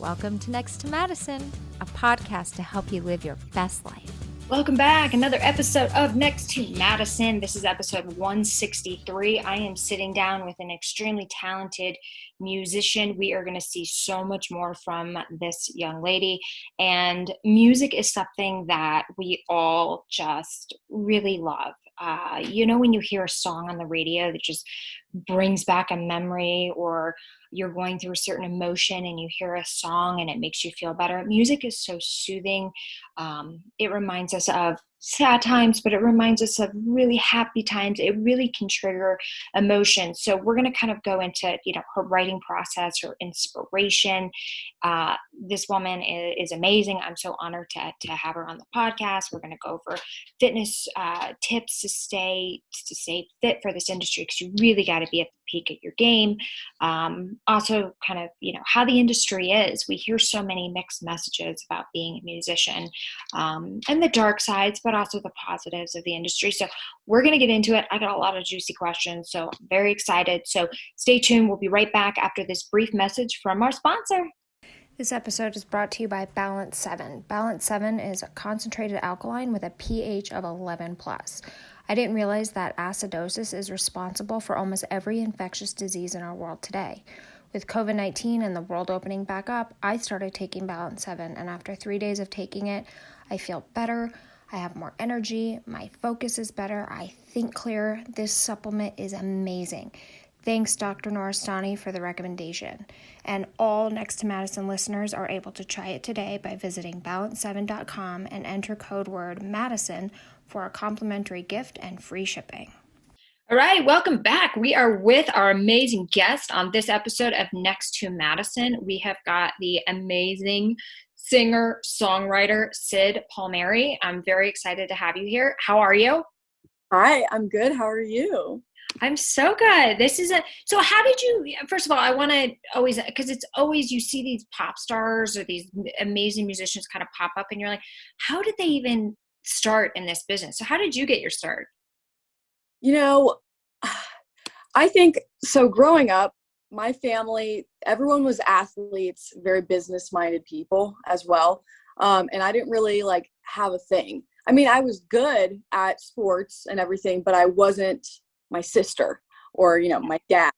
Welcome to Next to Madison, a podcast to help you live your best life. Welcome back. Another episode of Next to Madison. This is episode 163. I am sitting down with an extremely talented musician. We are going to see so much more from this young lady. And music is something that we all just really love. When you hear a song on the radio that just brings back a memory, or you're going through a certain emotion and you hear a song and it makes you feel better. Music is so soothing. It reminds us of sad times, but it reminds us of really happy times. It really can trigger emotions. So we're going to kind of go into, her writing process, her inspiration. This woman is amazing. I'm so honored to have her on the podcast. We're going to go over fitness tips to stay fit for this industry, because you really got to be at the peak of your game. Also kind of, how the industry is. We hear so many mixed messages about being a musician, and the dark sides, but also the positives of the industry. So we're going to get into it. I got a lot of juicy questions, so I'm very excited. So stay tuned. We'll be right back after this brief message from our sponsor. This episode is brought to you by Balance 7. Balance 7 is a concentrated alkaline with a pH of 11+. I didn't realize that acidosis is responsible for almost every infectious disease in our world today. With COVID-19 and the world opening back up, I started taking Balance 7, and after 3 days of taking it, I feel better. I have more energy. My focus is better. I think clearer. This supplement is amazing. Thanks, Dr. Noristani, for the recommendation. And all Next to Madison listeners are able to try it today by visiting balance7.com and enter code word Madison for a complimentary gift and free shipping. All right, welcome back. We are with our amazing guest on this episode of Next to Madison. We have got the amazing singer-songwriter Syd Palmieri. I'm very excited to have you here. How are you? Hi, I'm good. How are you? I'm so good. So how did you, first of all, I want to always, because it's always, you see these pop stars or these amazing musicians kind of pop up and you're like, how did they even start in this business? So how did you get your start? I think, so growing up, my family, everyone was athletes, very business-minded people as well. And I didn't really have a thing. I mean, I was good at sports and everything, but I wasn't my sister or, my dad.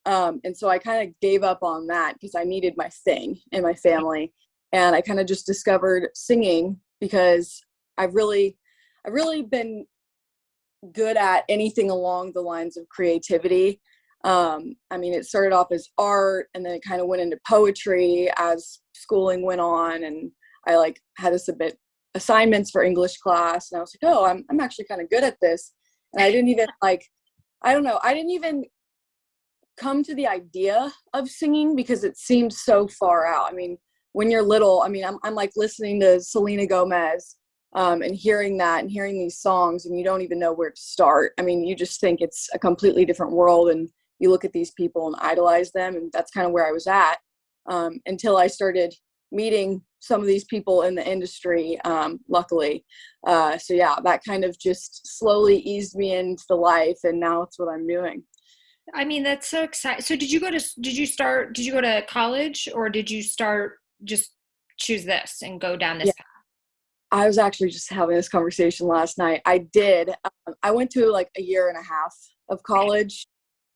And so I kind of gave up on that because I needed my thing in my family. And I kind of just discovered singing because I've really been good at anything along the lines of creativity. It started off as art, and then it kind of went into poetry as schooling went on. And I had to submit assignments for English class. And I was like, oh, I'm actually kind of good at this. And I didn't even I didn't even come to the idea of singing because it seemed so far out. I mean, when you're little, I'm listening to Selena Gomez and hearing that and hearing these songs, and you don't even know where to start. I mean, you just think it's a completely different world, and you look at these people and idolize them. And that's kind of where I was at until I started meeting some of these people in the industry, luckily. That kind of just slowly eased me into the life, and now it's what I'm doing. I mean, that's so exciting. So did you go to college, or did you just choose this and go down this path? I was actually just having this conversation last night. I did. I went to a year and a half of college.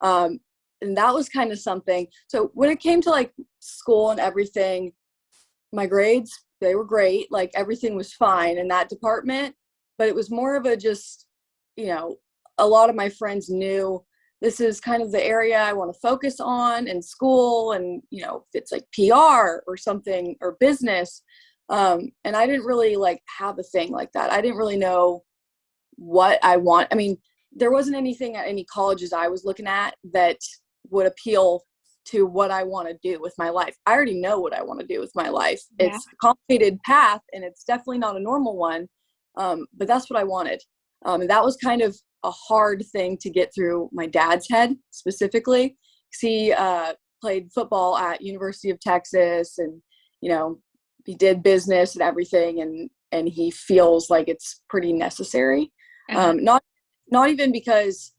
And that was kind of something. So when it came to school and everything, my grades, they were great. Everything was fine in that department, but it was more of a just, a lot of my friends knew this is kind of the area I want to focus on in school. And, if it's PR or something or business. And I didn't really have a thing like that. I didn't really know what I want. I mean, there wasn't anything at any colleges I was looking at that would appeal to what I want to do with my life. I already know what I want to do with my life. Yeah. It's a complicated path, and it's definitely not a normal one. But that's what I wanted. And that was kind of a hard thing to get through my dad's head specifically, because he played football at University of Texas, and, he did business and everything. And he feels like it's pretty necessary. Not even because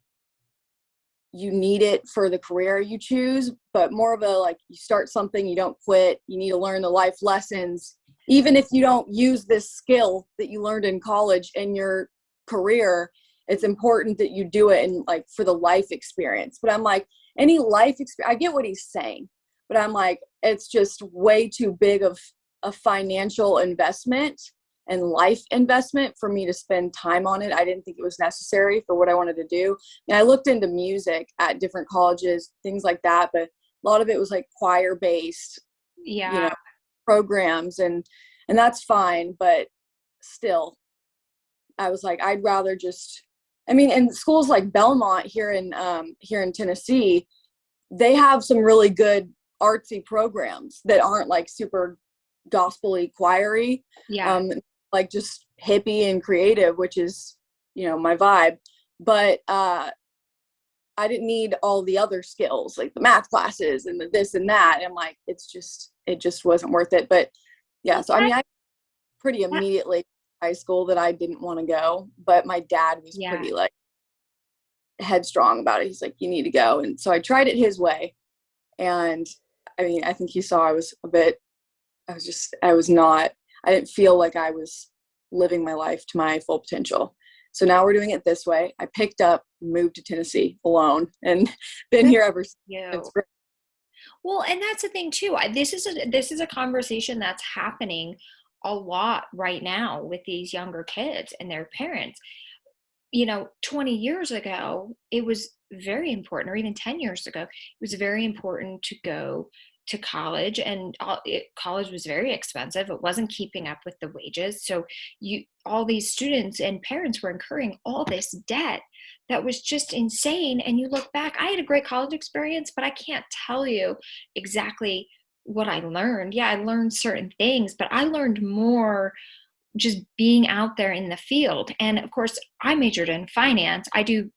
you need it for the career you choose, but more of a like, you start something, you don't quit. You need to learn the life lessons. Even if you don't use this skill that you learned in college in your career, it's important that you do it and like for the life experience. But I'm like, any life experience, I get what he's saying, but I'm like, it's just way too big of a financial investment and life investment for me to spend time on it. I didn't think it was necessary for what I wanted to do. And I looked into music at different colleges, things like that, but a lot of it was like choir based, programs, and that's fine. But still, I was like, I'd rather just, I mean, in schools like Belmont here in Tennessee, they have some really good artsy programs that aren't like super gospel-y, choir-y. Like just hippie and creative, which is, my vibe. But I didn't need all the other skills, like the math classes and the this and that. And I'm like, it just wasn't worth it. But yeah, so I mean, I pretty immediately in high school that I didn't want to go, but my dad was pretty like headstrong about it. He's like, you need to go. And so I tried it his way. And I mean, I think he saw I didn't feel like I was living my life to my full potential. So now we're doing it this way. I picked up, moved to Tennessee alone, and been here ever since. It's great. Well, and that's the thing too. This is a conversation that's happening a lot right now with these younger kids and their parents. 20 years ago, it was very important, or even 10 years ago, it was very important to go to college, and college was very expensive. It wasn't keeping up with the wages. So all these students and parents were incurring all this debt that was just insane. And you look back, I had a great college experience, but I can't tell you exactly what I learned. Yeah, I learned certain things, but I learned more just being out there in the field. And of course, I majored in finance. I do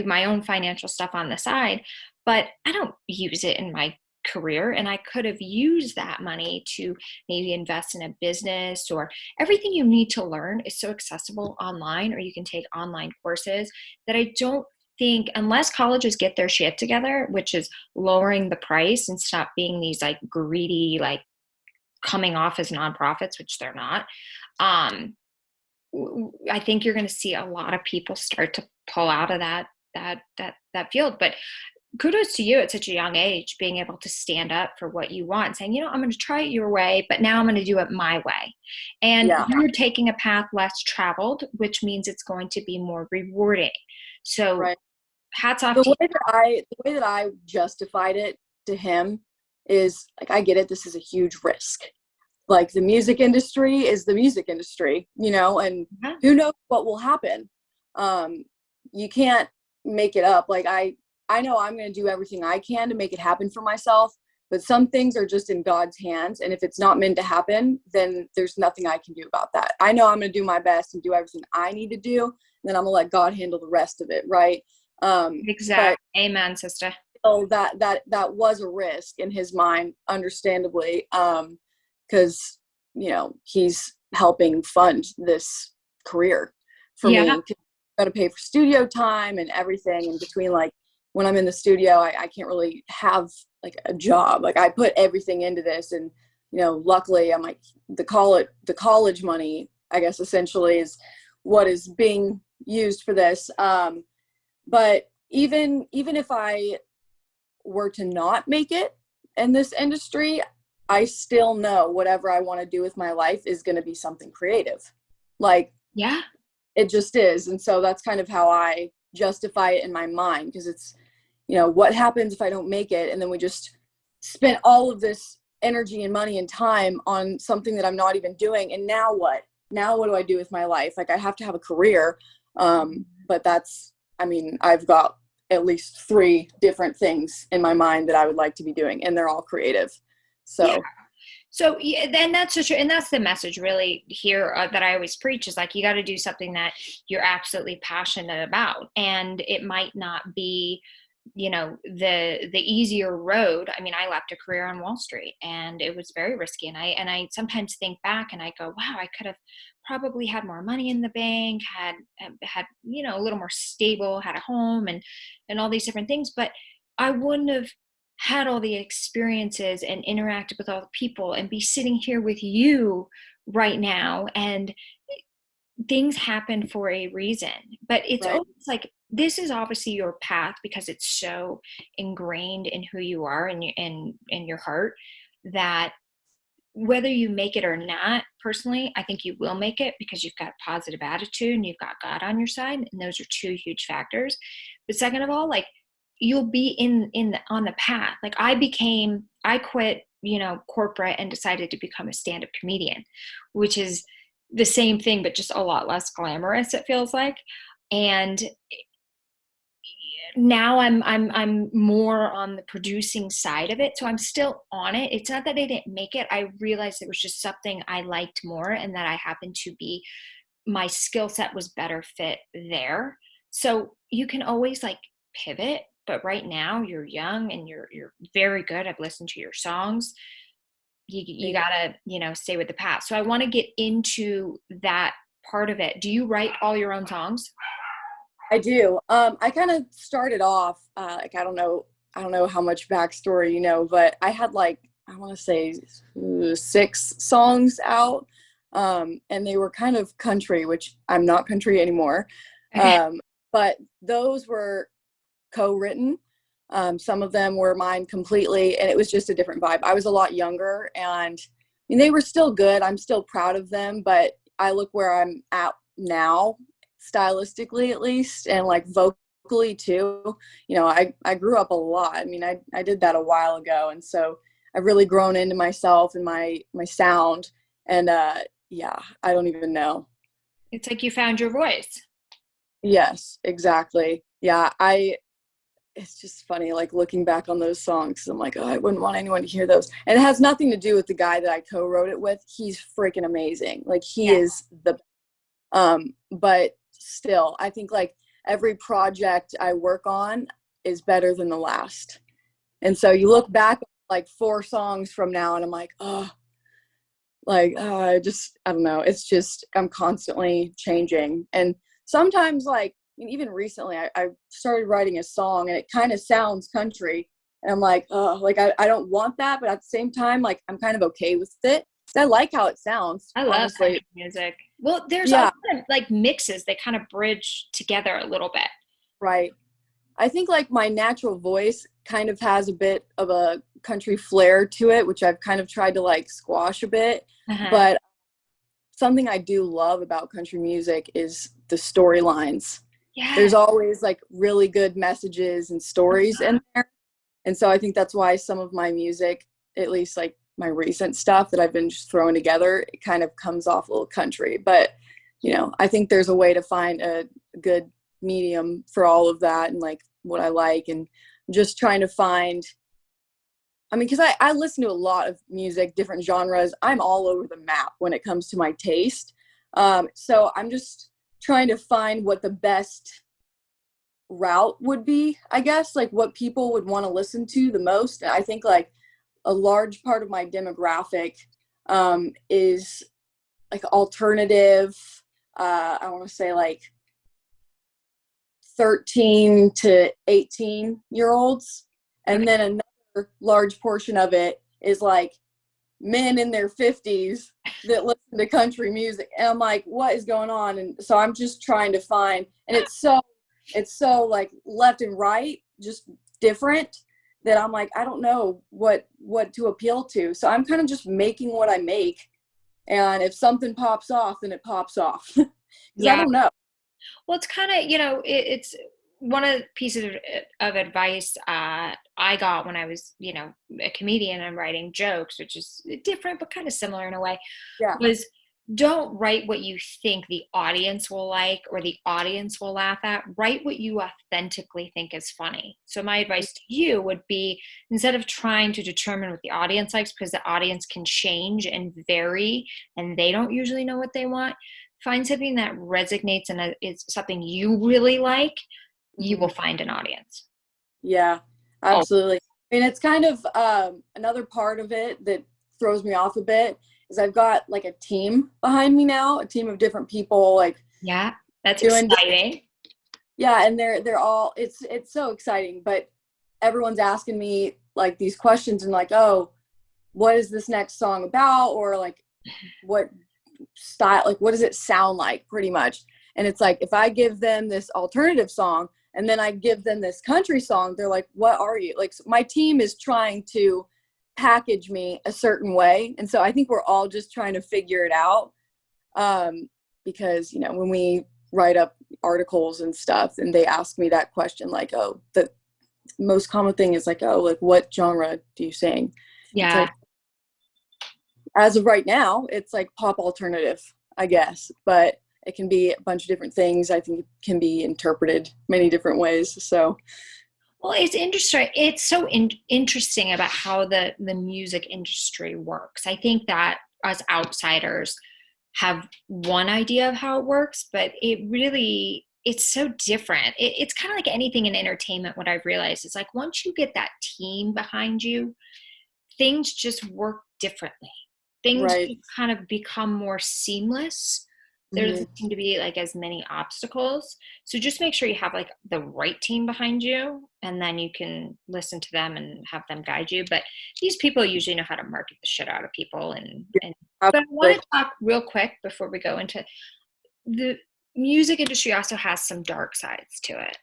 my own financial stuff on the side, but I don't use it in my career. And I could have used that money to maybe invest in a business, or everything you need to learn is so accessible online, or you can take online courses, that I don't think, unless colleges get their shit together, which is lowering the price and stop being these like greedy, like coming off as nonprofits, which they're not. I think you're going to see a lot of people start to pull out of that field. But kudos to you at such a young age, being able to stand up for what you want, saying, I'm going to try it your way, but now I'm going to do it my way. And you're taking a path less traveled, which means it's going to be more rewarding. So hats off to you. The way that I justified it to him is like, I get it. This is a huge risk. Like, the music industry is the music industry, and who knows what will happen. You can't make it up. Like, I know I'm going to do everything I can to make it happen for myself, but some things are just in God's hands. And if it's not meant to happen, then there's nothing I can do about that. I know I'm going to do my best and do everything I need to do. And then I'm going to let God handle the rest of it. Right. Exactly. Amen, sister. So that was a risk in his mind, understandably. Cause he's helping fund this career for me. Got to pay for studio time and everything in between. Like, when I'm in the studio, I can't really have like a job. Like, I put everything into this, and, luckily I'm like, the college money, I guess, essentially is what is being used for this. But even if I were to not make it in this industry, I still know whatever I want to do with my life is going to be something creative. Like, it just is. And so that's kind of how I justify it in my mind, because it's, what happens if I don't make it? And then we just spent all of this energy and money and time on something that I'm not even doing. And now what? Now what do I do with my life? Like, I have to have a career. But I've got at least 3 different things in my mind that I would like to be doing, and they're all creative. So then that's so true. And that's the message really here that I always preach, is like, you got to do something that you're absolutely passionate about. And it might not be the easier road. I mean, I left a career on Wall Street and it was very risky. And I sometimes think back and I go, wow, I could have probably had more money in the bank, had, a little more stable, had a home and all these different things. But I wouldn't have had all the experiences and interacted with all the people and be sitting here with you right now. And things happen for a reason, but it's Right. always like, this is obviously your path because it's so ingrained in who you are and in your heart, that whether you make it or not, personally, I think you will make it because you've got a positive attitude and you've got God on your side. And those are two huge factors. But second of all, like, you'll be on the path. Like, I quit, corporate and decided to become a stand-up comedian, which is the same thing, but just a lot less glamorous, it feels like. And now I'm more on the producing side of it. So I'm still on it. It's not that I didn't make it. I realized it was just something I liked more and that I happened to be, my skill set was better fit there. So you can always like pivot, but right now you're young and you're very good. I've listened to your songs. You gotta, stay with the past. So I want to get into that part of it. Do you write all your own songs? I do. I kind of started off like I don't know how much backstory you know, but I had like I want to say 6 songs out, and they were kind of country, which I'm not country anymore. Okay. But those were co-written. Some of them were mine completely, and it was just a different vibe. I was a lot younger, and I mean, they were still good. I'm still proud of them, but I look where I'm at now, stylistically at least, and like vocally too. I grew up a lot. I mean, I did that a while ago, and so I've really grown into myself and my sound. And yeah, I don't even know. It's like you found your voice. Yes, exactly. Yeah, it's just funny, like looking back on those songs. I'm like, oh, I wouldn't want anyone to hear those. And it has nothing to do with the guy that I co-wrote it with. He's freaking amazing. Like he Yeah. is but still, I think like every project I work on is better than the last. And so you look back like 4 songs from now and I'm like, oh, like, I don't know. It's just, I'm constantly changing. And sometimes like, I mean, even recently I started writing a song and it kind of sounds country. And I'm like, oh, like I don't want that. But at the same time, like I'm kind of okay with it. I like how it sounds, I love honestly. country music. Well, there's Yeah, also like mixes. They kind of bridge together a little bit. right. I think like my natural voice kind of has a bit of a country flair to it, which I've kind of tried to like squash a bit. Uh-huh. But something I do love about country music is the storylines. There's Yes. always like really good messages and stories in there. And so I think that's why some of my music, at least like my recent stuff that I've been just throwing together, it kind of comes off a little country. But, I think there's a way to find a good medium for all of that and like what I like, and just trying to find, I mean, because I listen to a lot of music, different genres. I'm all over the map when it comes to my taste. So I'm just trying to find what the best route would be, I guess, like what people would want to listen to the most. I think like a large part of my demographic is like alternative. I want to say like 13 to 18-year-olds. And then another large portion of it is like men in their 50s that listen to country music. And I'm like, what is going on? And so I'm just trying to find, and it's so like left and right, just different, that I'm like, I don't know what to appeal to. So I'm kind of just making what I make. And if something pops off, then it pops off. Because I Yeah. don't know. Well, it's kind of, it's one of the pieces of advice I got when I was, a comedian and writing jokes, which is different, but kind of similar in a way, Yeah. was don't write what you think the audience will like or the audience will laugh at. Write what you authentically think is funny. So my advice to you would be, instead of trying to determine what the audience likes, because the audience can change and vary and they don't usually know what they want, find something that resonates and is something you really like. You will find an audience. Yeah, Oh, absolutely. I mean, it's kind of another part of it that throws me off a bit is I've got like a team behind me now, a team of different people like yeah, that's doing exciting. yeah, and they're all it's so exciting, but everyone's asking me like these questions and like, "Oh, what is this next song about?" or like what style, like what does it sound like pretty much. And it's like if I give them this alternative song and then I give them this country song, they're like, what are you like? So my team is trying to package me a certain way, and so I think we're all just trying to figure it out, because when we write up articles and stuff and they ask me that question like, oh, the most common thing is like, oh, like what genre do you sing? It's Yeah. like, as of right now, it's like pop alternative, I guess, but it can be a bunch of different things. I think it can be interpreted many different ways. So, Well, it's interesting. It's so interesting about how the music industry works. I think that us outsiders have one idea of how it works, but it's so different. It's kind of like anything in entertainment. What I've realized is like once you get that team behind you, things just work differently. Things right. just kind of become more seamless. There Hmm. doesn't seem to be like as many obstacles. So just make sure you have like the right team behind you, and then you can listen to them and have them guide you. But these people usually know how to market the shit out of people. And but I want Absolutely. to talk real quick before we go into the music industry also has some dark sides to it.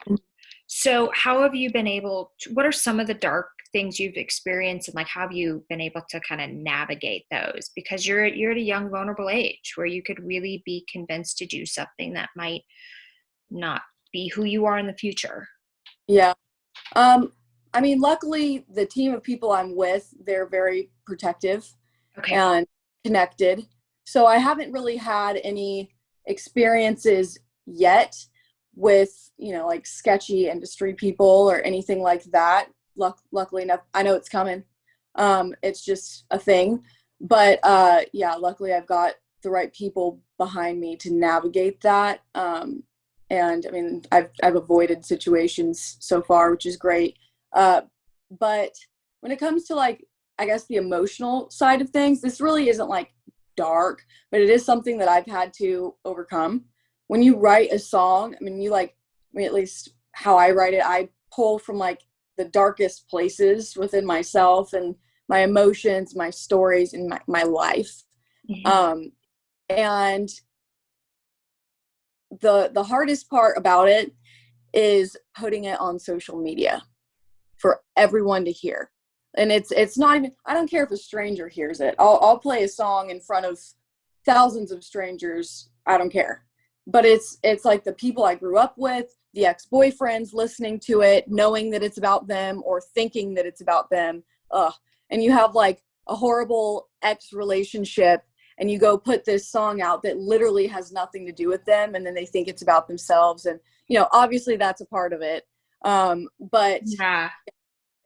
So how have you been able to, what are some of the dark things you've experienced, and like how have you been able to kind of navigate those? Because you're at a young, vulnerable age where you could really be convinced to do something that might not be who you are in the future. Yeah. I mean, luckily the team of people I'm with, they're very protective Okay. and connected. So I haven't really had any experiences yet with, like sketchy industry people or anything like that. Luckily enough, I know it's coming. It's just a thing. But yeah, luckily I've got the right people behind me to navigate that. And I mean, I've avoided situations so far, which is great. Uh, but when it comes to like, I guess the emotional side of things, this really isn't like dark, but it is something that I've had to overcome. When you write a song, I mean, at least how I write it, I pull from like the darkest places within myself and my emotions, my stories, and my life. Mhm. Um, and the hardest part about it is putting it on social media for everyone to hear. And it's not even, I don't care if a stranger hears it. I'll play a song in front of thousands of strangers. I don't care. But it's like the people I grew up with, the ex-boyfriends listening to it, knowing that it's about them or thinking that it's about them. Ugh. And you have like a horrible ex relationship and you go put this song out that literally has nothing to do with them, and then they think it's about themselves. And obviously that's a part of it. But Yeah.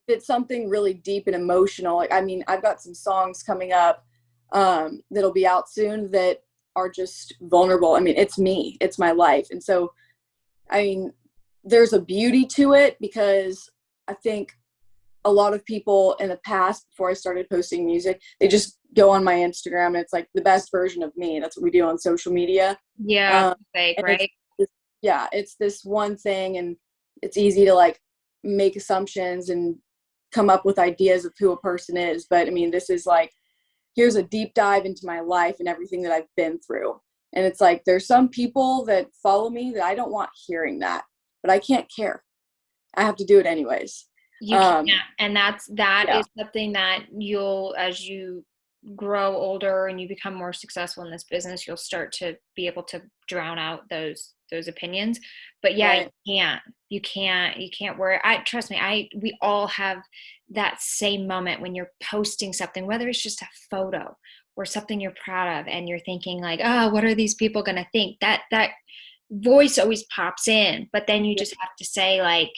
it's something really deep and emotional. Like, I mean, I've got some songs coming up that'll be out soon that are just vulnerable. I mean, it's me, it's my life. And so, I mean, there's a beauty to it because I think a lot of people in the past, before I started posting music, they just go on my Instagram and it's like the best version of me. That's what we do on social media. Yeah. Um, Fake, and right? yeah, it's this one thing, and it's easy to like make assumptions and come up with ideas of who a person is. But I mean, this is like, here's a deep dive into my life and everything that I've been through. And it's like, there's some people that follow me that I don't want hearing that, but I can't care. I have to do it anyways. You can't, Um, and that yeah, is something that you'll, as you grow older and you become more successful in this business, you'll start to be able to drown out those opinions. But yeah, right. you can't worry. I trust me, we all have that same moment when you're posting something, whether it's just a photo or something you're proud of, and you're thinking like, oh, what are these people gonna think? That voice always pops in, but then you Yeah. just have to say like,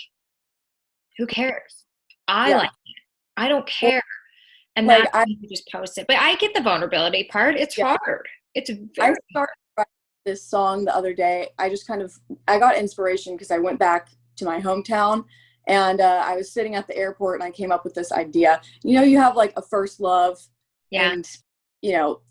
who cares? I Yeah. like it. I don't Well, care. And like that's when you just post it. But I get the vulnerability part. It's yeah, hard. It's I very started writing this song the other day. I got inspiration because I went back to my hometown And I was sitting at the airport and I came up with this idea. You know, you have like a first love, Yeah. and, you know,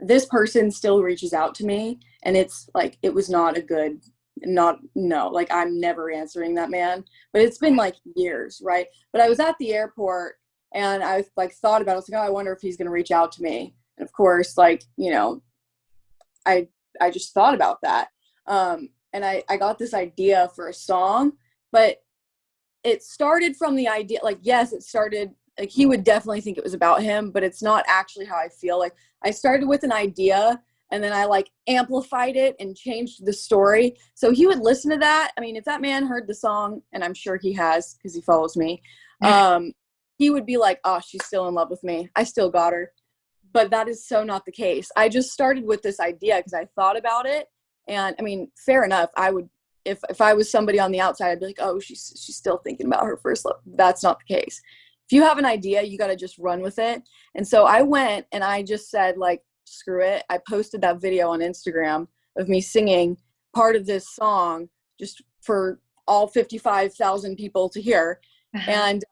this person still reaches out to me, and it's like, it was not a good, not, no, like I'm never answering that man, but it's been like years, right? But I was at the airport and I like thought about it. I was like, oh, I wonder if he's going to reach out to me. And of course, like, you know, I just thought about that. And I got this idea for a song, but it started from the idea, like, yes, it started, like, he would definitely think it was about him, but it's not actually how I feel. Like, I started with an idea and then I like amplified it and changed the story. So he would listen to that. I mean, if that man heard the song, and I'm sure he has because he follows me, he would be like, oh, she's still in love with me. I still got her. But that is so not the case. I just started with this idea because I thought about it. And I mean, fair enough. I would, if I was somebody on the outside, I'd be like, oh, she's still thinking about her first love. That's not the case. If you have an idea, you got to just run with it. And so I went and I just said, like, screw it. I posted that video on Instagram of me singing part of this song just for all 55,000 people to hear. And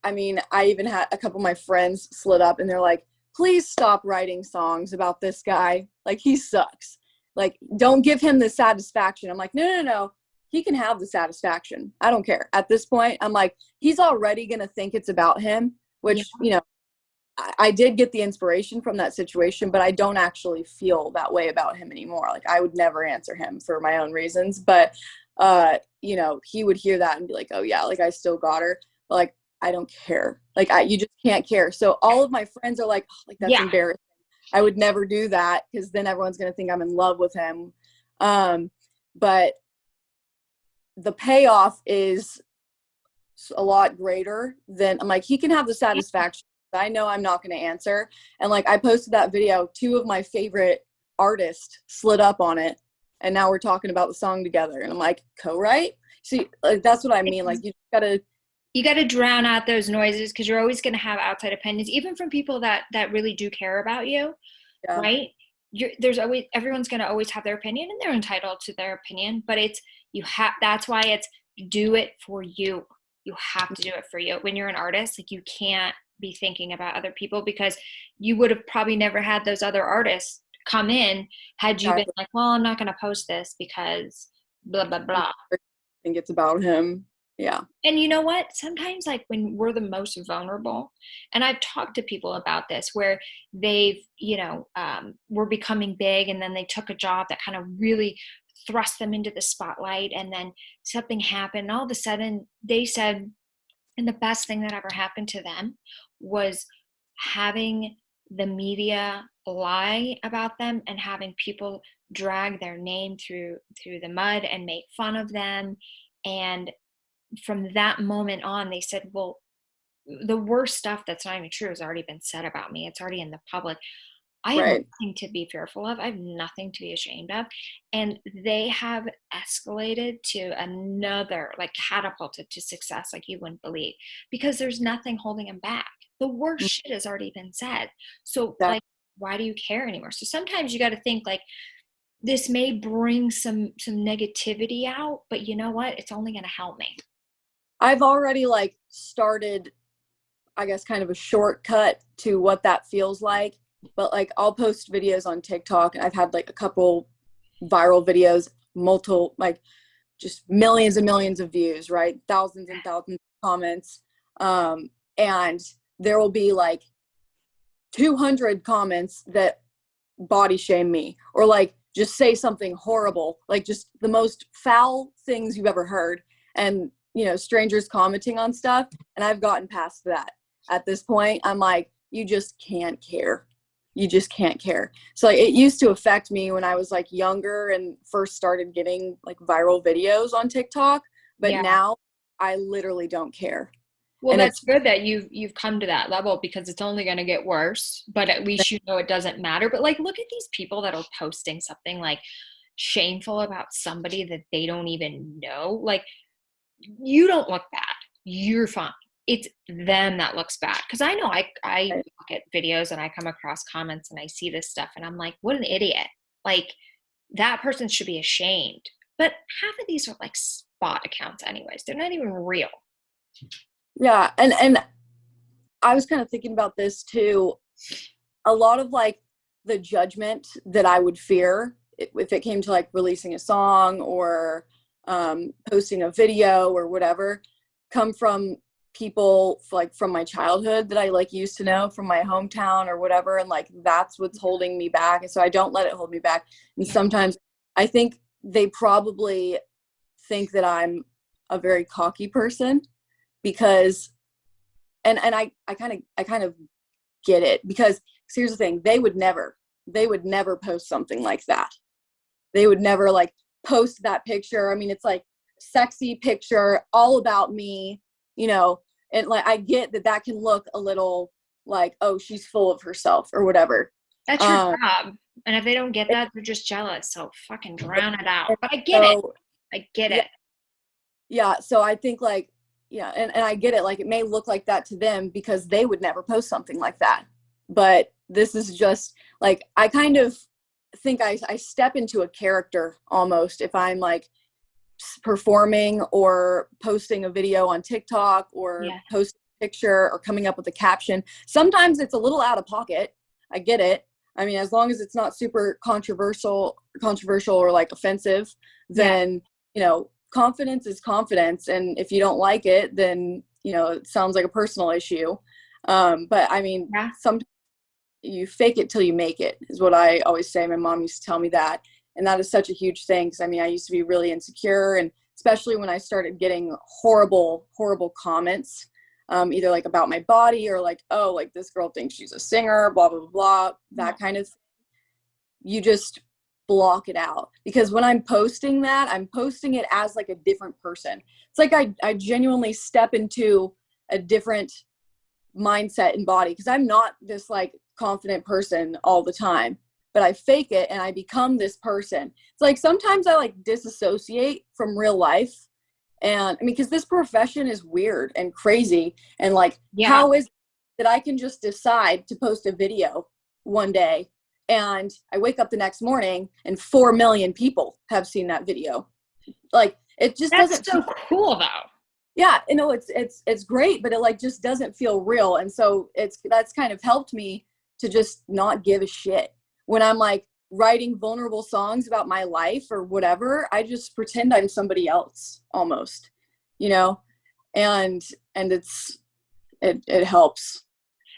I mean, I even had a couple of my friends slid up and they're like, please stop writing songs about this guy. Like, he sucks. Like, don't give him the satisfaction. I'm like, no. He can have the satisfaction. I don't care. At this point, I'm like, he's already going to think it's about him, which, you know, I did get the inspiration from that situation, but I don't actually feel that way about him anymore. Like, I would never answer him for my own reasons, but, you know, he would hear that and be like, oh yeah, like, I still got her. But, like, I don't care. Like, you just can't care. So all of my friends are like, oh, like, that's embarrassing. I would never do that because then everyone's going to think I'm in love with him. But the payoff is a lot greater than, I'm like, he can have the satisfaction. I know I'm not going to answer. And like, I posted that video, 2 of my favorite artists slid up on it. And now we're talking about the song together. And I'm like, co-write? See, like, that's what I mean. Like, you got to drown out those noises because you're always going to have outside opinions, even from people that really do care about you, right? There's always, everyone's going to always have their opinion, and they're entitled to their opinion, but that's why it's do it for you. You have to do it for you. When you're an artist, like, you can't be thinking about other people, because you would have probably never had those other artists come in had you been like, well, I'm not going to post this because blah, blah, blah. I think it's about him. Yeah. And you know what? Sometimes, like, when we're the most vulnerable, and I've talked to people about this where they've, you know, were becoming big, and then they took a job that kind of really thrust them into the spotlight, and then something happened, and all of a sudden they said, and the best thing that ever happened to them was having the media lie about them and having people drag their name through the mud and make fun of them. And from that moment on, they said, well, the worst stuff that's not even true has already been said about me. It's already in the public. I have nothing to be fearful of. I have nothing to be ashamed of. And they have escalated to another, like, catapulted to success like you wouldn't believe, because there's nothing holding them back. The worst shit has already been said. So like, why do you care anymore? So sometimes you got to think, like, this may bring some negativity out, but you know what? It's only going to help me. I've already, like, started, I guess, kind of a shortcut to what that feels like. But like, I'll post videos on TikTok, and I've had like a couple viral videos, multiple, like, just millions and millions of views, right? Thousands and thousands of comments. And there will be like 200 comments that body shame me, or like just say something horrible, like just the most foul things you've ever heard. And, you know, strangers commenting on stuff. And I've gotten past that. At this point, I'm like, you just can't care. You just can't care. So like, it used to affect me when I was like younger and first started getting like viral videos on TikTok, but now I literally don't care. Well, and that's good that you've come to that level, because it's only going to get worse, but at least you know it doesn't matter. But like, look at these people that are posting something like shameful about somebody that they don't even know. Like, you don't look bad. You're fine. It's them that looks bad. Because I know I look at videos and I come across comments and I see this stuff and I'm like, what an idiot. Like, that person should be ashamed. But half of these are like spot accounts anyways. They're not even real. Yeah. And I was kind of thinking about this too. A lot of like the judgment that I would fear if it came to like releasing a song or posting a video or whatever come from people like from my childhood that I like used to know from my hometown or whatever. And like, that's what's holding me back. And so I don't let it hold me back. And sometimes I think they probably think that I'm a very cocky person because, and I kind of get it because here's the thing, they would never post something like that. They would never like post that picture. I mean, it's like sexy picture all about me, you know, and like I get that can look a little like, oh, she's full of herself or whatever. That's your job. And if they don't get that, they're just jealous. So fucking drown it out. But I get it. I get it. Yeah. So I think like, yeah, and I get it. Like it may look like that to them because they would never post something like that. But this is just like, I kind of think I step into a character almost if I'm like performing or posting a video on TikTok or posting a picture or coming up with a caption. Sometimes it's a little out of pocket. I get it. I mean, as long as it's not super controversial or like offensive, then, you know, confidence is confidence. And if you don't like it, then, you know, it sounds like a personal issue. But I mean, sometimes you fake it till you make it is what I always say. My mom used to tell me that. And that is such a huge thing. Cause I mean, I used to be really insecure, and especially when I started getting horrible comments, either like about my body or like, oh, like this girl thinks she's a singer, blah, blah, blah, blah, that kind of thing. You just block it out, because when I'm posting that, I'm posting it as like a different person. It's like I genuinely step into a different mindset and body, because I'm not this like confident person all the time, but I fake it and I become this person. It's like sometimes I like disassociate from real life. And I mean, because this profession is weird and crazy, and like how is it that I can just decide to post a video one day and I wake up the next morning and 4 million people have seen that video? Like it just doesn't. That's so cool though. Yeah, you know, it's great, but it like just doesn't feel real. And so that's kind of helped me to just not give a shit when I'm like writing vulnerable songs about my life or whatever. I just pretend I'm somebody else almost, you know, and it helps.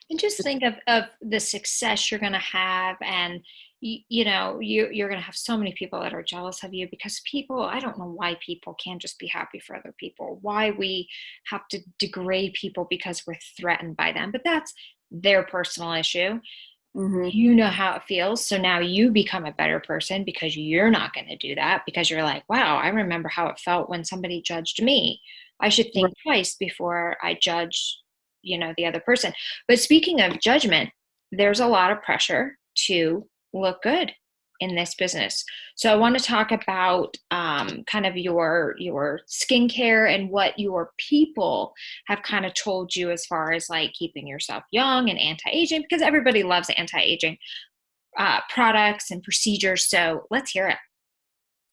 And just think of the success you're going to have, and you know, you're going to have so many people that are jealous of you, because people, I don't know why people can't just be happy for other people, why we have to degrade people because we're threatened by them, but that's their personal issue. You know how it feels. So now you become a better person because you're not going to do that, because you're like, wow, I remember how it felt when somebody judged me. I should think twice before I judge, you know, the other person. But speaking of judgment, there's a lot of pressure to look good in this business. So I want to talk about kind of your skincare and what your people have kind of told you as far as like keeping yourself young and anti-aging, because everybody loves anti-aging products and procedures. So let's hear it.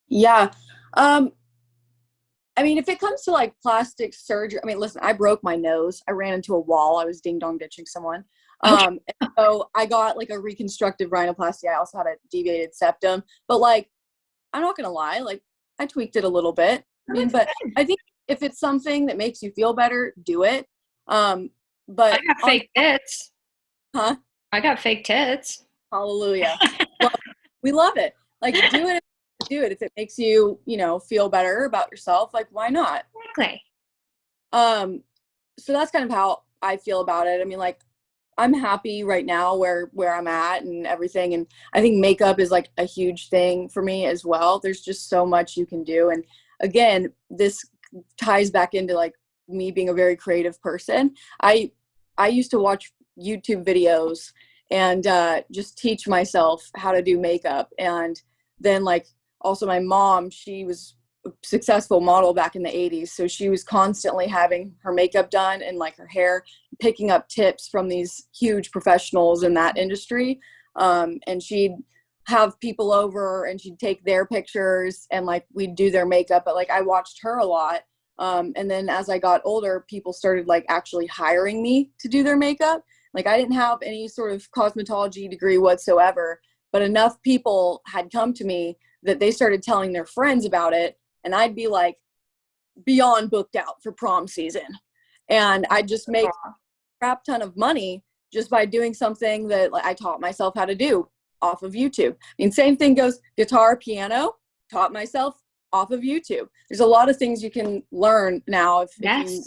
Yeah. I mean, if it comes to like plastic surgery, I mean, listen, I broke my nose. I ran into a wall. I was ding dong ditching someone. And so I got like a reconstructive rhinoplasty. I also had a deviated septum, but like, I'm not going to lie. Like I tweaked it a little bit. I mean, but I think if it's something that makes you feel better, do it. But I got fake tits. Huh? I got fake tits. Hallelujah. Well, we love it. Like do it if it makes you, you know, feel better about yourself. Like why not? Exactly. So that's kind of how I feel about it. I mean, like I'm happy right now where I'm at and everything. And I think makeup is like a huge thing for me as well. There's just so much you can do. And again, this ties back into like me being a very creative person. I used to watch YouTube videos and just teach myself how to do makeup. And then like also my mom, she was a successful model back in the 80s. So she was constantly having her makeup done and like her hair, picking up tips from these huge professionals in that industry. And she'd have people over and she'd take their pictures and like we'd do their makeup. But like I watched her a lot. And then as I got older, people started like actually hiring me to do their makeup. Like I didn't have any sort of cosmetology degree whatsoever, but enough people had come to me that they started telling their friends about it. And I'd be like beyond booked out for prom season. And I'd just make a crap ton of money just by doing something that like, I taught myself how to do off of YouTube. I mean, same thing goes guitar, piano, taught myself off of YouTube. There's a lot of things you can learn now if you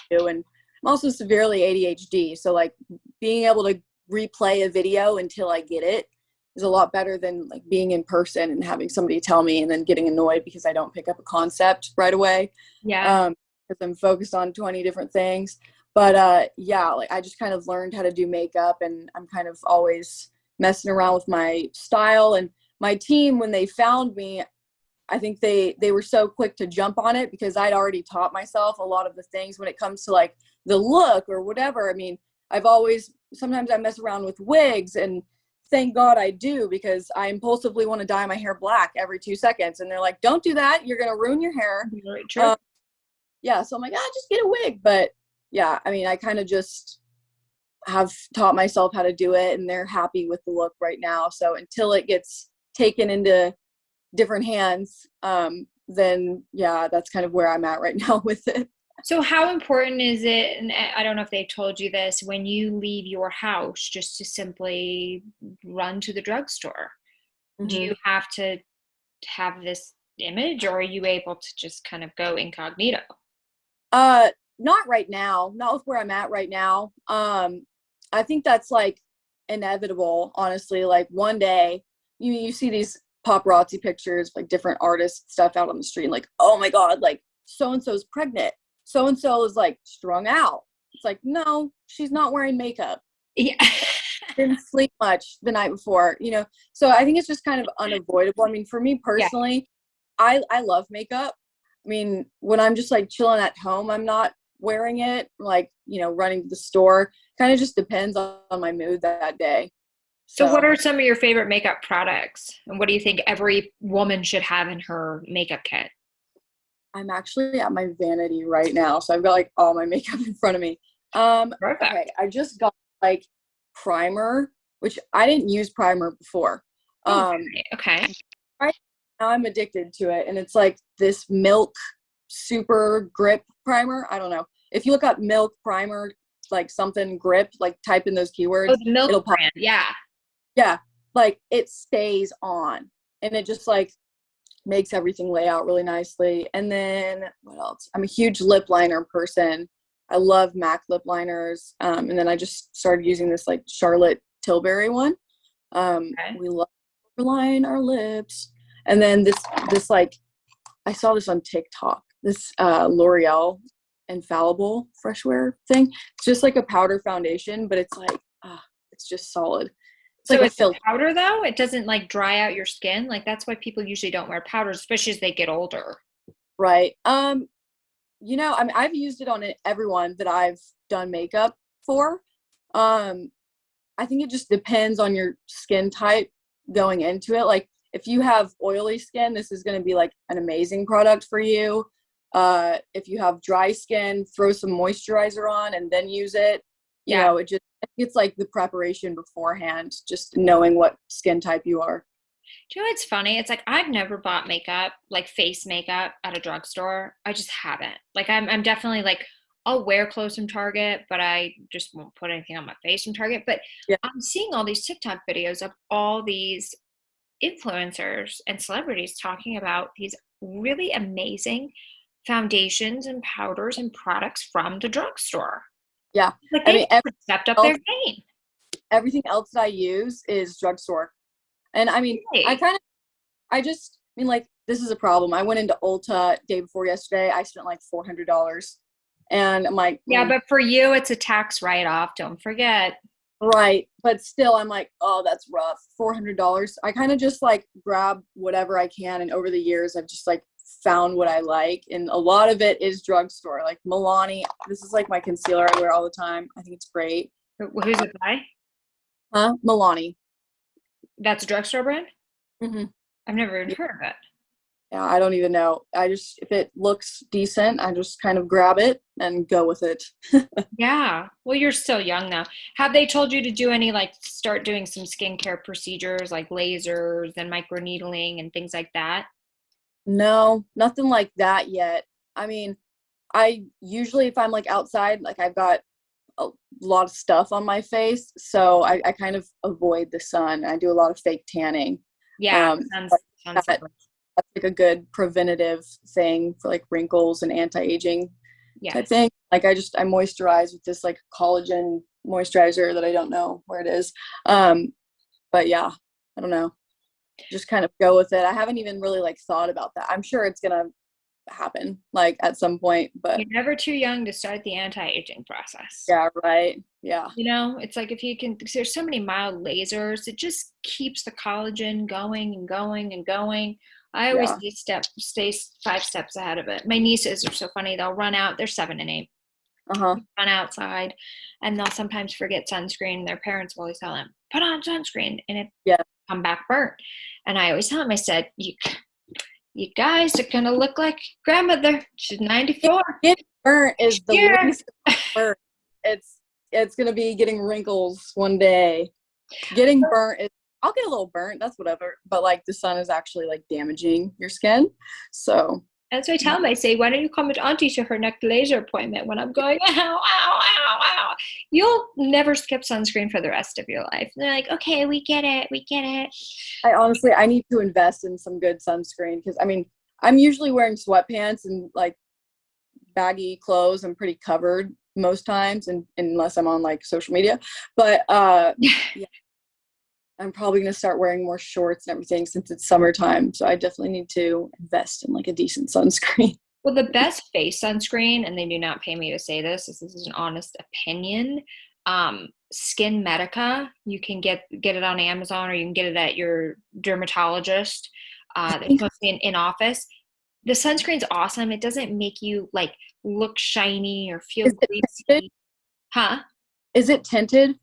do. And I'm also severely ADHD. So like being able to replay a video until I get it is a lot better than like being in person and having somebody tell me and then getting annoyed because I don't pick up a concept right away. Yeah. Because I'm focused on 20 different things. But yeah, like I just kind of learned how to do makeup, and I'm kind of always messing around with my style. And my team, when they found me, I think they were so quick to jump on it because I'd already taught myself a lot of the things when it comes to like the look or whatever. I mean, sometimes I mess around with wigs, and thank God I do, because I impulsively want to dye my hair black every 2 seconds. And they're like, don't do that. You're going to ruin your hair. Very true. Yeah. So I'm like, just get a wig. But yeah, I mean, I kind of just have taught myself how to do it, and they're happy with the look right now. So until it gets taken into different hands, then yeah, that's kind of where I'm at right now with it. So how important is it, and I don't know if they told you this, when you leave your house just to simply run to the drugstore? Mm-hmm. Do you have to have this image, or are you able to just kind of go incognito? Not right now, not with where I'm at right now. I think that's like inevitable, honestly. Like one day you see these paparazzi pictures, like different artists stuff out on the street, like, oh my God, like so-and-so's pregnant. So-and-so is like strung out. It's like, no, she's not wearing makeup. Yeah. Didn't sleep much the night before, you know? So I think it's just kind of unavoidable. I mean, for me personally, yeah. I love makeup. I mean, when I'm just like chilling at home, I'm not wearing it, like, you know, running to the store. Kind of just depends on my mood that day. So what are some of your favorite makeup products? And what do you think every woman should have in her makeup kit? I'm actually at my vanity right now. So I've got like all my makeup in front of me. Perfect. Okay, I just got like primer, which I didn't use primer before. Okay. Right now I'm addicted to it. And it's like this Milk Super Grip primer. I don't know. If you look up Milk primer, like something grip, like type in those keywords. Oh, the Milk it'll pop. brand. Yeah. Yeah. Like it stays on, and it just like makes everything lay out really nicely. And then what else? I'm a huge lip liner person. I love MAC lip liners. And then I just started using this like Charlotte Tilbury one. We love to line our lips. And then this like, I saw this on TikTok, this L'Oreal Infallible fresh wear thing. It's just like a powder foundation, but it's like, it's just solid. So like it's a powder though? It doesn't like dry out your skin? Like that's why people usually don't wear powders, especially as they get older. Right. You know, I mean, I've used it on everyone that I've done makeup for. I think it just depends on your skin type going into it. Like if you have oily skin, this is going to be like an amazing product for you. If you have dry skin, throw some moisturizer on and then use it. You know, it's like the preparation beforehand, just knowing what skin type you are. Do you know what's funny? It's like I've never bought makeup, like face makeup at a drugstore. I just haven't. Like I'm definitely like, I'll wear clothes from Target, but I just won't put anything on my face from Target. But yeah. I'm seeing all these TikTok videos of all these influencers and celebrities talking about these really amazing foundations and powders and products from the drugstore. Yeah. Like they stepped up their game. Everything else that I use is drugstore. And I mean, I mean, like, this is a problem. I went into Ulta day before yesterday. I spent like $400. And I'm like, yeah, but for you, it's a tax write-off. Don't forget. Right. But still, I'm like, oh, that's rough. $400. I kind of just like grab whatever I can. And over the years, I've just like found what I like. And a lot of it is drugstore. Like Milani. This is like my concealer I wear all the time. I think it's great. Who's it by? Milani. That's a drugstore brand? Mm-hmm. I've never even heard of it. Yeah, I don't even know. If it looks decent, I just kind of grab it and go with it. Yeah. Well, you're still young now. Have they told you to do any, like, start doing some skincare procedures like lasers and microneedling and things like that? No, nothing like that yet. I mean, I usually, if I'm like outside, like I've got a lot of stuff on my face, so I kind of avoid the sun. I do a lot of fake tanning. Yeah, Um, sounds that, that's like a good preventative thing for like wrinkles and anti-aging type yes. thing. Like I moisturize with this like collagen moisturizer that I don't know where it is. But yeah, I don't know. Just kind of go with it. I haven't even really like thought about that. I'm sure it's gonna happen like at some point, but You're never too young to start the anti-aging process. yeah, right. Yeah. You know, it's like if you can, 'cause there's so many mild lasers, it just keeps the collagen going and going and going. I always Yeah. stay 5 steps ahead of it. My nieces are so funny. They'll run out, they're 7 and 8, Uh-huh. run outside, and they'll sometimes forget sunscreen. Their parents will always tell them, put on sunscreen, and it Yeah. come back burnt. And I always tell them, I said, you guys are gonna look like grandmother. She's 94. Getting burnt is the Yeah. least of burnt. It's gonna be getting wrinkles one day. Getting burnt is I'll get a little burnt, that's whatever. But like the sun is actually like damaging your skin. So That's what I tell them. I say, why don't you come with Auntie to her next laser appointment when I'm going, ow, ow, ow, ow. You'll never skip sunscreen for the rest of your life. And they're like, okay, we get it. We get it. I need to invest in some good sunscreen because I mean I'm usually wearing sweatpants and like baggy clothes. I'm pretty covered most times and unless I'm on like social media. But yeah, I'm probably gonna start wearing more shorts and everything since it's summertime. So I definitely need to invest in like a decent sunscreen. Well, the best face sunscreen, and they do not pay me to say this, this is an honest opinion. Skin Medica, you can get it on Amazon or you can get it at your dermatologist. It's mostly in office. The sunscreen's awesome. It doesn't make you like look shiny or feel Is it tinted? greasy. Huh? Is it tinted?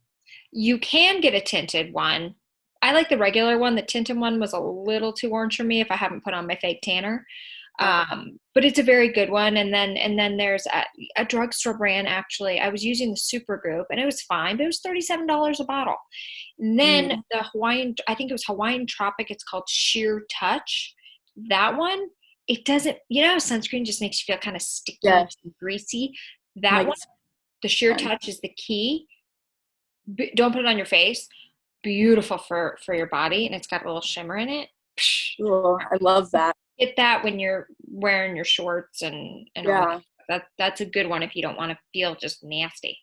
You can get a tinted one. I like the regular one. The tinted one was a little too orange for me if I haven't put on my fake tanner. But it's a very good one. And then there's a drugstore brand, actually. I was using the Supergroup and it was fine, but it was $37 a bottle. And then the Hawaiian, I think it was Hawaiian Tropic, it's called Sheer Touch. That one, it doesn't, sunscreen just makes you feel kind of sticky and greasy. That one, the Sheer Touch is the key. Don't put it on your face. Beautiful for your body, and it's got a little shimmer in it. Oh, I love that. Get that when you're wearing your shorts and all that's a good one if you don't want to feel just nasty.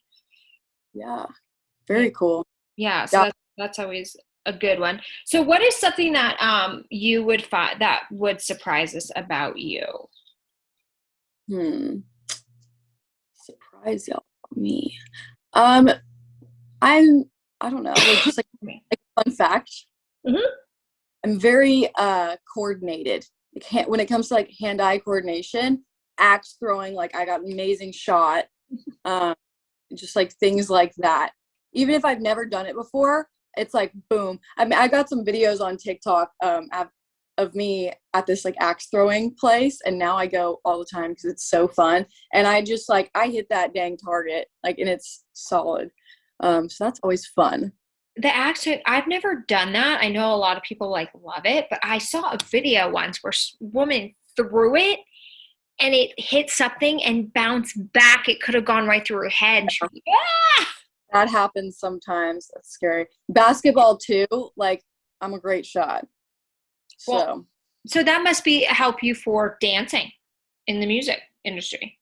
Yeah, very cool. Yeah, so that's always a good one. So what is something that you would find that would surprise us about you? Surprise y'all me. I don't know, like just like a fun fact. I'm very coordinated. Like when it comes to like hand-eye coordination, axe throwing, like I got an amazing shot. Just like things like that. Even if I've never done it before, it's like boom. I mean, I got some videos on TikTok of me at this like axe throwing place, and now I go all the time because it's so fun. And I just like I hit that dang target, like, and it's solid. So that's always fun. The axe, I've never done that. I know a lot of people like love it, but I saw a video once where a woman threw it and it hit something and bounced back. It could have gone right through her head. And she was like, ah! That happens sometimes. That's scary. Basketball too. Like I'm a great shot. So that must help you for dancing in the music industry.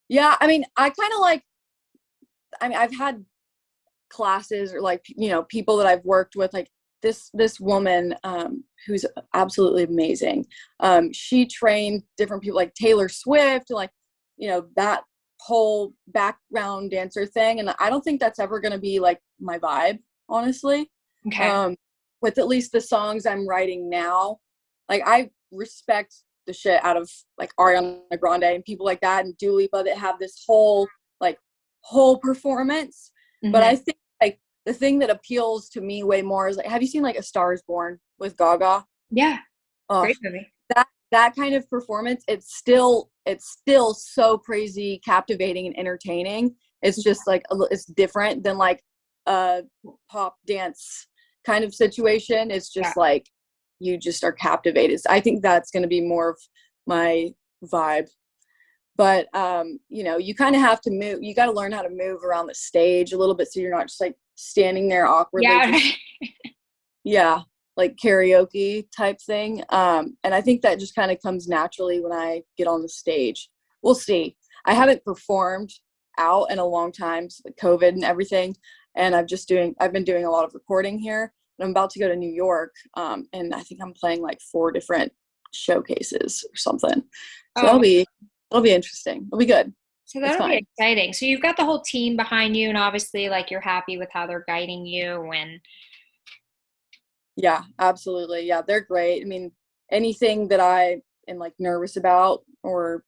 Yeah, I mean, I've had classes or like people that I've worked with, like this woman who's absolutely amazing. She trained different people like Taylor Swift, like that whole background dancer thing, and I don't think that's ever going to be like my vibe, honestly. Okay. With at least the songs I'm writing now, like I respect the shit out of like Ariana Grande and people like that and Dua Lipa that have this whole performance. But I think like the thing that appeals to me way more is like, have you seen like A Star Is Born with Gaga? Yeah. Great movie. that kind of performance, it's still so crazy, captivating, and entertaining. It's just like it's different than like a pop dance kind of situation. It's just like you just are captivated. I think that's going to be more of my vibe. But you know, you kind of have to move. You got to learn how to move around the stage a little bit, so you're not just like standing there awkwardly. Yeah, like karaoke type thing. And I think that just kind of comes naturally when I get on the stage. We'll see. I haven't performed out in a long time, so COVID and everything. And I've been doing a lot of recording here. And I'm about to go to New York. And I think I'm playing like 4 different showcases or something. So it'll be interesting. It'll be good. So that'll be exciting. So you've got the whole team behind you, and obviously like you're happy with how they're guiding you. And yeah, absolutely. Yeah, they're great. I mean, anything that I am like nervous about or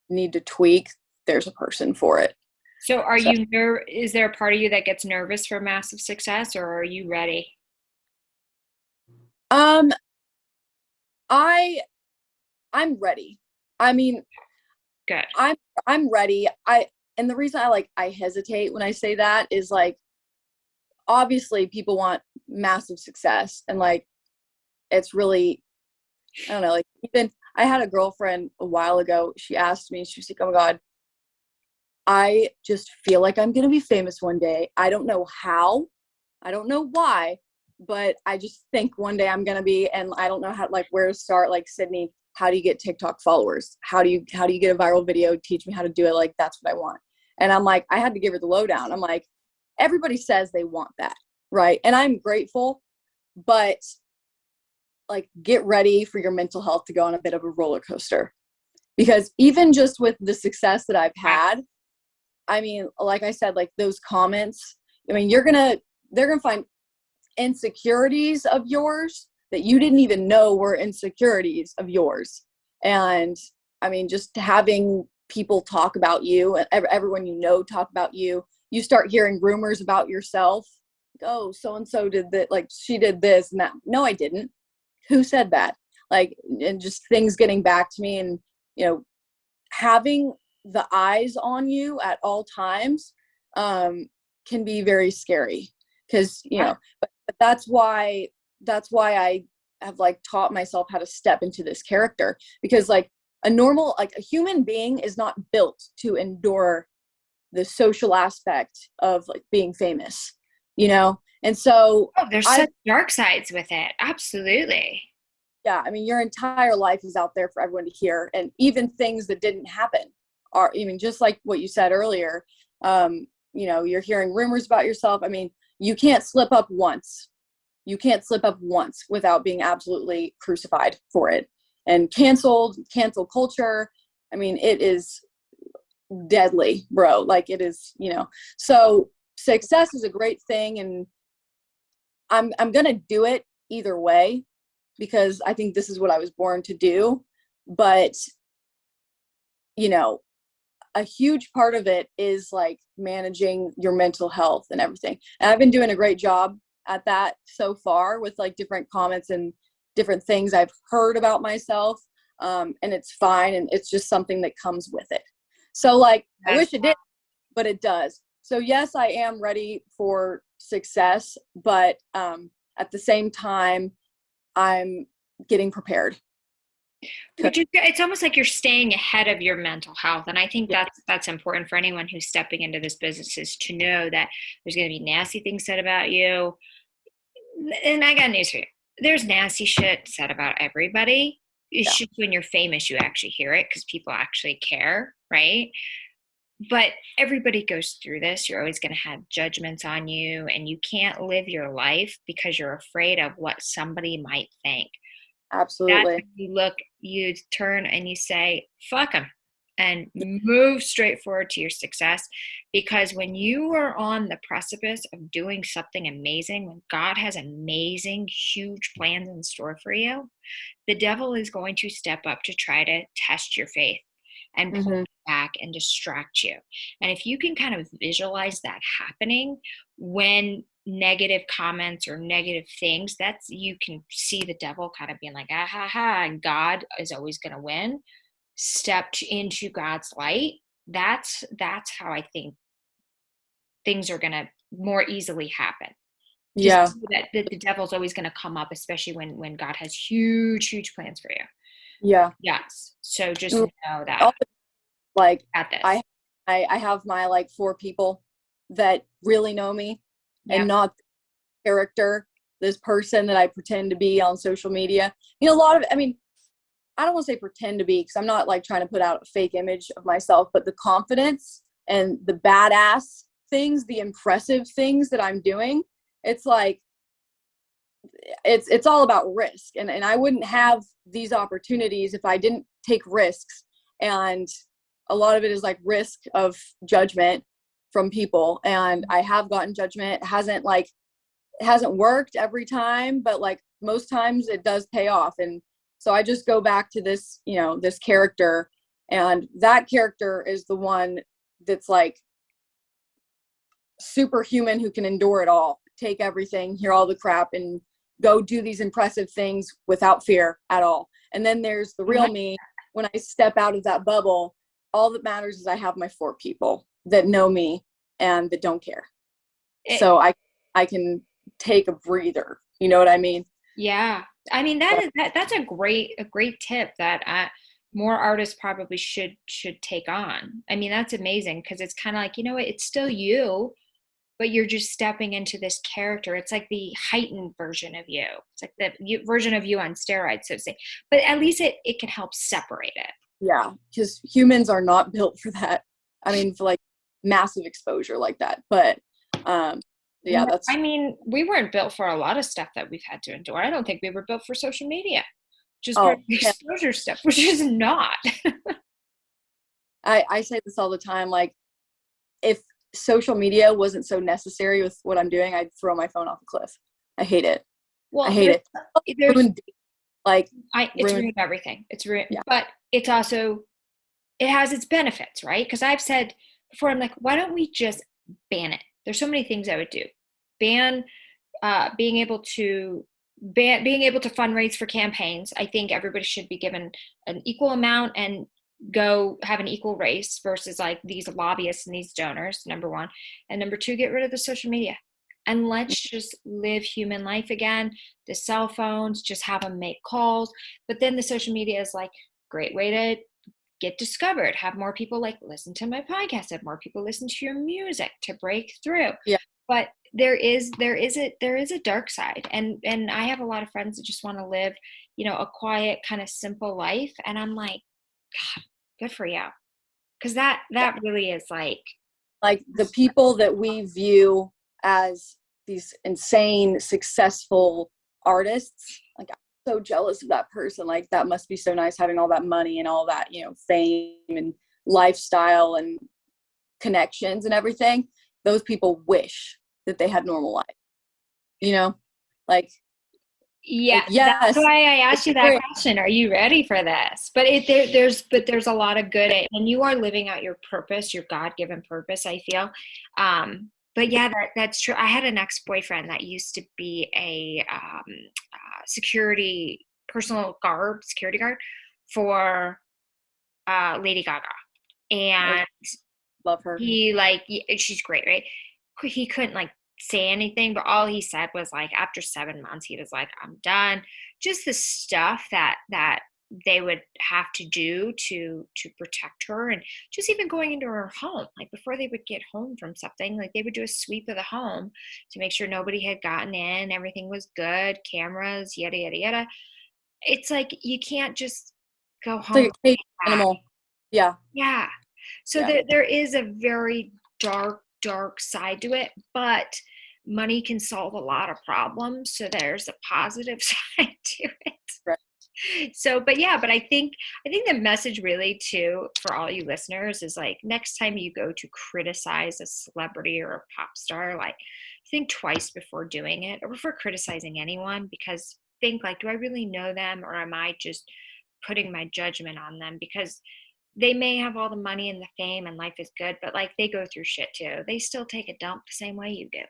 need to tweak, there's a person for it. So is there a part of you that gets nervous for massive success, or are you ready? I'm ready. I mean, good. I'm ready. And the reason I hesitate when I say that is like, obviously people want massive success, and like it's really, I don't know, like even I had a girlfriend a while ago, she asked me, she was like, oh my God, I just feel like I'm gonna be famous one day. I don't know how, I don't know why, but I just think one day I'm gonna be, and I don't know how, like where to start. Like, Sydney, how do you get TikTok followers? How do you get a viral video? Teach me how to do it. Like, that's what I want. And I'm like, I had to give her the lowdown. I'm like, everybody says they want that, right? And I'm grateful, but like, get ready for your mental health to go on a bit of a roller coaster, because even just with the success that I've had, I mean, like I said, like those comments, I mean, they're gonna find insecurities of yours that you didn't even know were insecurities of yours. And I mean, just having people talk about you, and everyone you know talk about you, you start hearing rumors about yourself. Oh, so-and-so did that, like she did this and that. No, I didn't. Who said that? Like, and just things getting back to me, and, you know, having the eyes on you at all times can be very scary, because, you know, but that's why I have like taught myself how to step into this character, because like a human being is not built to endure the social aspect of like being famous, you know? And so there's such dark sides with it. Absolutely. Yeah. I mean, your entire life is out there for everyone to hear. And even things that didn't happen are, I mean, just like what you said earlier, you know, you're hearing rumors about yourself. I mean, you can't slip up once. You can't slip up once without being absolutely crucified for it and cancel culture. I mean, it is deadly, bro. Like, it is, you know. So success is a great thing, and I'm gonna do it either way, because I think this is what I was born to do. But, you know, a huge part of it is like managing your mental health and everything. And I've been doing a great job at that so far, with like different comments and different things I've heard about myself. And it's fine. And it's just something that comes with it. So like, I wish it did, but it does. So yes, I am ready for success, but at the same time, I'm getting prepared. But it's almost like you're staying ahead of your mental health. And I think that's important for anyone who's stepping into this business, is to know that there's going to be nasty things said about you. And I got news for you. There's nasty shit said about everybody. It's just when you're famous, you actually hear it, because people actually care, right? But everybody goes through this. You're always going to have judgments on you, and you can't live your life because you're afraid of what somebody might think. Absolutely. You turn and you say, fuck them, and move straight forward to your success. Because when you are on the precipice of doing something amazing, when God has amazing, huge plans in store for you, the devil is going to step up to try to test your faith and pull you back and distract you. And if you can kind of visualize that happening when negative comments or negative things, that's, you can see the devil kind of being like, ah ha ha, and God is always going to win. Stepped into God's light. That's how I think things are going to more easily happen. Just Yeah. that the devil's always going to come up, especially when God has huge plans for you. Yeah. Yes. So just Mm, know that also, like at this. I have my like 4 people that really know me, and Yep. not the character, this person that I pretend to be on social media. You know, a lot of, I mean, I don't want to say pretend to be, because I'm not like trying to put out a fake image of myself, but the confidence and the badass things, the impressive things that I'm doing, it's like, it's all about risk. And I wouldn't have these opportunities if I didn't take risks. And a lot of it is like risk of judgment from people. And I have gotten judgment. It hasn't worked every time, but like most times it does pay off. And so I just go back to this, you know, this character, and that character is the one that's like superhuman, who can endure it all, take everything, hear all the crap, and go do these impressive things without fear at all. And then there's the real me. When I step out of that bubble, all that matters is I have my 4 people that know me and that don't care. So I can take a breather. You know what I mean? Yeah. I mean, that's a great tip that more artists probably should take on. I mean, that's amazing, because it's kind of like, you know what, it's still you, but you're just stepping into this character. It's like the heightened version of you. It's like the version of you on steroids, so to say. But at least it can help separate it. Yeah, because humans are not built for that. I mean, for like massive exposure like that. But yeah, that's. I mean, we weren't built for a lot of stuff that we've had to endure. I don't think we were built for social media, just part of the exposure stuff, which is not. I say this all the time. Like, if social media wasn't so necessary with what I'm doing, I'd throw my phone off a cliff. I hate it. Well, I hate it. It's ruined everything. It's ruined, yeah. But it's also, it has its benefits, right? Because I've said before, I'm like, why don't we just ban it? There's so many things I would do. Ban being able to fundraise for campaigns. I think everybody should be given an equal amount and go have an equal race versus like these lobbyists and these donors, number 1. And number 2, get rid of the social media. And let's just live human life again. The cell phones, just have them make calls. But then the social media is like great way to get discovered, have more people like listen to my podcast, have more people listen to your music to break through. Yeah. But there is a dark side. And I have a lot of friends that just want to live, you know, a quiet, kind of simple life. And I'm like, God, good for you. Because that really is like the people that we view as these insane, successful artists. Like, I'm so jealous of that person. Like, that must be so nice having all that money and all that, you know, fame and lifestyle and connections and everything. Those people wish that they had normal life. You know, like. Yeah, like, yes, that's why I asked you that question. Are you ready for this? But there's a lot of good, and you are living out your purpose, your God-given purpose, I feel. But yeah, that's true. I had an ex-boyfriend that used to be a personal security guard for Lady Gaga, and love her. She's great, right? He couldn't like say anything, but all he said was like after 7 months he was like, I'm done. Just the stuff that they would have to do to protect her, and just even going into her home, like before they would get home from something, like they would do a sweep of the home to make sure nobody had gotten in, everything was good, cameras, yada yada yada. It's like you can't just go home like animal. Yeah so yeah. there is a very dark side to it, but money can solve a lot of problems, so there's a positive side to it. Right. So but I think the message really too for all you listeners is like, next time you go to criticize a celebrity or a pop star, like think twice before doing it, or before criticizing anyone, because think like, do I really know them, or am I just putting my judgment on them? Because they may have all the money and the fame and life is good, but like they go through shit too. They still take a dump the same way you do.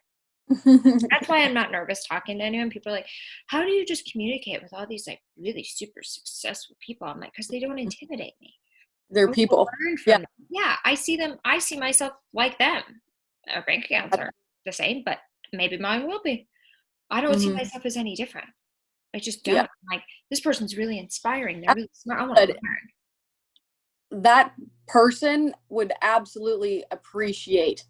That's why I'm not nervous talking to anyone. People are like, how do you just communicate with all these like really super successful people? I'm like, because they don't intimidate me. They're people. Learn from them. Yeah, I see them. I see myself like them. Our bank accounts are the same, but maybe mine will be. I don't see myself as any different. I just don't. Yeah. I'm like, this person's really inspiring. They're really smart. I want to learn. That person would absolutely appreciate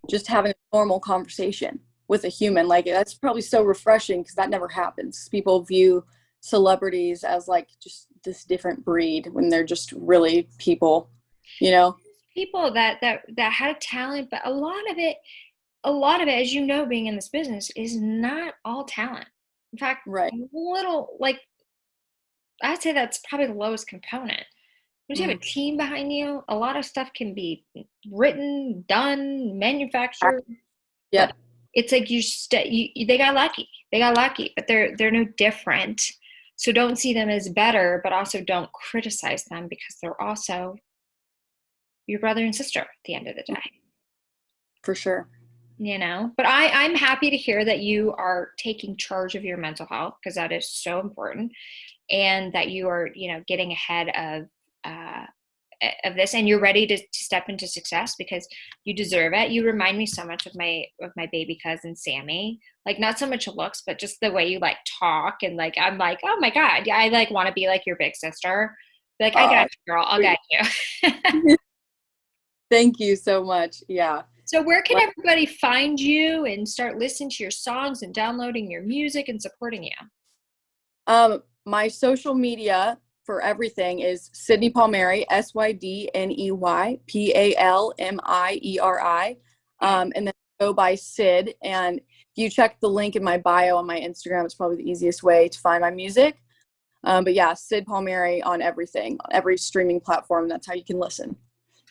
just having a normal conversation with a human. Like, that's probably so refreshing because that never happens. People view celebrities as like just this different breed when they're just really people, you know? People that have talent, but a lot of it, as you know, being in this business is not all talent. In fact, Right. little, like, I'd say that's probably the lowest component. Once you have a team behind you, a lot of stuff can be written, done, manufactured. Yeah. But it's like they got lucky, but they're no different. So don't see them as better, but also don't criticize them because they're also your brother and sister at the end of the day. For sure. You know, but I'm happy to hear that you are taking charge of your mental health because that is so important, and that you are, you know, getting ahead of this, and you're ready to step into success because you deserve it. You remind me so much of my baby cousin Sammy, like not so much looks, but just the way you like talk, and like I'm like, oh my god, I like want to be like your big sister. Like, I got you, girl. I'll get you. Thank you so much. Yeah. So where can everybody find you and start listening to your songs and downloading your music and supporting you? My social media for everything is Sydney Palmieri, SYDNEY PALMIERI. And then go by Sid. And if you check the link in my bio on my Instagram, it's probably the easiest way to find my music. But yeah, Sid Palmieri on everything, every streaming platform. That's how you can listen.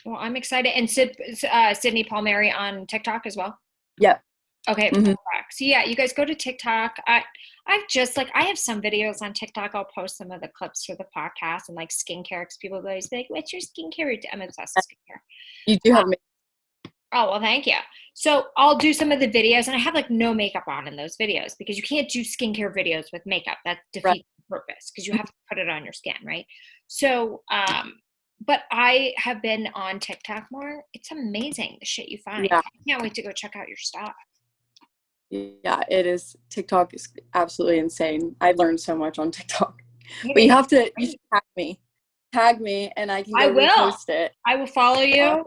Well, I'm excited. And Sydney Palmieri on TikTok as well? Yep. Okay, perfect. So yeah, you guys go to TikTok. I have some videos on TikTok. I'll post some of the clips for the podcast and like skincare, because people always be like, what's your skincare routine? I'm obsessed with skincare. You do have Oh, well, thank you. So I'll do some of the videos, and I have like no makeup on in those videos because you can't do skincare videos with makeup. That defeats the purpose because you have to put it on your skin, right? So, but I have been on TikTok more. It's amazing the shit you find. Yeah. I can't wait to go check out your stuff. Yeah, it is. TikTok is absolutely insane. I learned so much on TikTok. But you should tag me and I can go repost it. I will follow you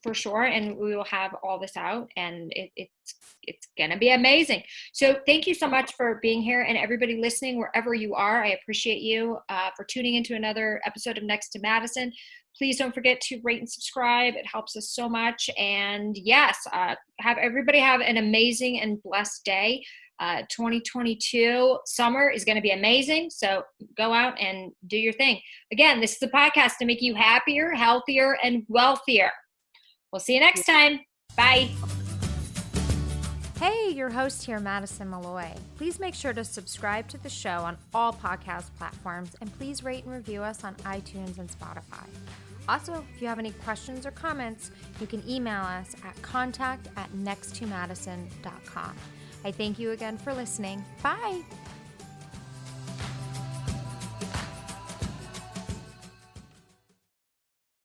for sure, and we will have all this out, and it's gonna be amazing. So thank you so much for being here, and everybody listening wherever you are. I appreciate you for tuning into another episode of Next to Madison. Please don't forget to rate and subscribe. It helps us so much. And yes, have everybody have an amazing and blessed day. 2022 summer is going to be amazing. So go out and do your thing. Again, this is a podcast to make you happier, healthier, and wealthier. We'll see you next time. Bye. Hey, your host here, Madison Malloy. Please make sure to subscribe to the show on all podcast platforms, and please rate and review us on iTunes and Spotify. Also, if you have any questions or comments, you can email us at contact@nexttomadison.com. I thank you again for listening. Bye.